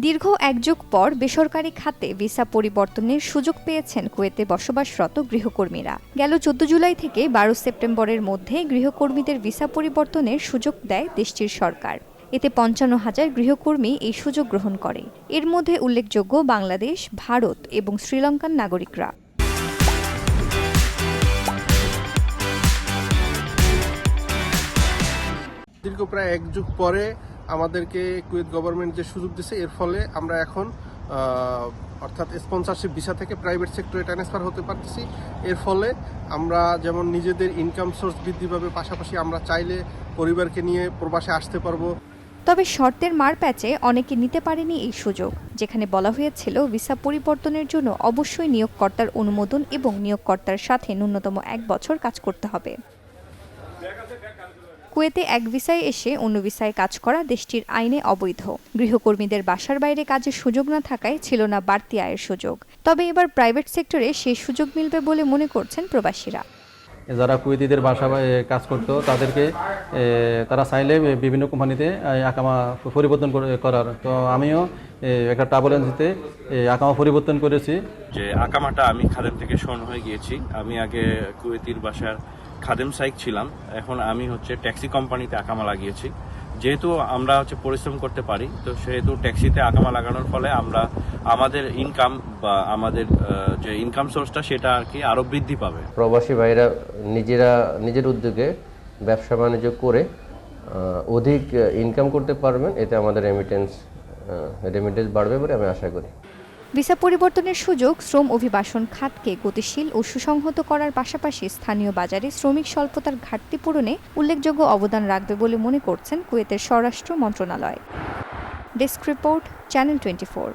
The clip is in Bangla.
দীর্ঘ এক যুগ পর বেসরকারি খাতে ভিসা পরিবর্তনের সুযোগ পেয়েছেন কুয়েতে বসবাসরত গৃহকর্মীরা। গেল 14 জুলাই থেকে 12 সেপ্টেম্বরের মধ্যে গৃহকর্মীদের ভিসা পরিবর্তনের সুযোগ দেয় দেশটির সরকার। এতে 55,000 গৃহকর্মী এই সুযোগ গ্রহণ করে। এর মধ্যে উল্লেখযোগ্য বাংলাদেশ, ভারত এবং শ্রীলঙ্কান নাগরিকরা। দীর্ঘ প্রায় এক যুগ পরে আমাদেরকে কুয়েত গভর্নমেন্ট যে সুযোগ দিচ্ছে, এর ফলে আমরা এখন অর্থাৎ স্পন্সরশিপ ভিসা থেকে প্রাইভেট সেক্টরে ট্রান্সফার হতে পারতেছি। এর ফলে আমরা যেমন নিজেদের ইনকাম সোর্স বৃদ্ধি পাবে, পাশাপাশি আমরা চাইলে পরিবারকে নিয়ে প্রবাসে আসতে পারবো। তবে শর্তের মারপ্যাচে অনেকে নিতে পারেনি এই সুযোগ, যেখানে বলা হয়েছিল ভিসা পরিবর্তনের জন্য অবশ্যই নিয়োগকর্তার অনুমোদন এবং নিয়োগকর্তার সাথে ন্যূনতম 1 বছর কাজ করতে হবে। কুয়েতে এক ভিসায় এসে অন্য ভিসায় কাজ করা দেশটির আইনে অবৈধ। গৃহকর্মীদের বাসার বাইরে কাজের সুযোগ না থাকায় ছিল না বাড়তি আয়ের সুযোগ। তবে এবার প্রাইভেট সেক্টরে সেই সুযোগ মিলবে বলে মনে করছেন প্রবাসীরা। যারা কুয়েতিদের বাসায় কাজ করতো তাদেরকে তারা চাইলে বিভিন্ন কোম্পানিতে আকামা পরিবর্তন করার, তো আমিও একটা ট্রাভেল এজেন্সিতে আকামা পরিবর্তন করেছি। যে আকামাটা আমি খাদেম থেকে শোন হয়ে গিয়েছি। আমি আগে কুয়েতির বাসার খাদেম সাইক ছিলাম, এখন আমি ট্যাক্সি কোম্পানিতে আকামা লাগিয়েছি। যেহেতু আমরা পরিশ্রম করতে পারি, তো সেহেতু ট্যাক্সিতে আকামা লাগানোর ফলে আমরা আমাদের ইনকাম বা আমাদের যে ইনকাম সোর্সটা সেটা আর কি আরো বৃদ্ধি পাবে। প্রবাসী ভাইরা নিজের উদ্যোগে ব্যবসা বাণিজ্য করে অধিক ইনকাম করতে পারবেন। এতে আমাদের রেমিটেন্স বাড়বে বলে আমি আশা করি। ভিসা পরিবর্তনের সুযোগ শ্রম অভিবাসন খাতকে গতিশীল ও সুসংহত করার পাশাপাশি স্থানীয় বাজারে শ্রমিক স্বল্পতার ঘাটতি পূরণে উল্লেখযোগ্য অবদান রাখবে বলে মনে করছেন কুয়েতের স্বরাষ্ট্র মন্ত্রণালয়। Desk report, channel 24।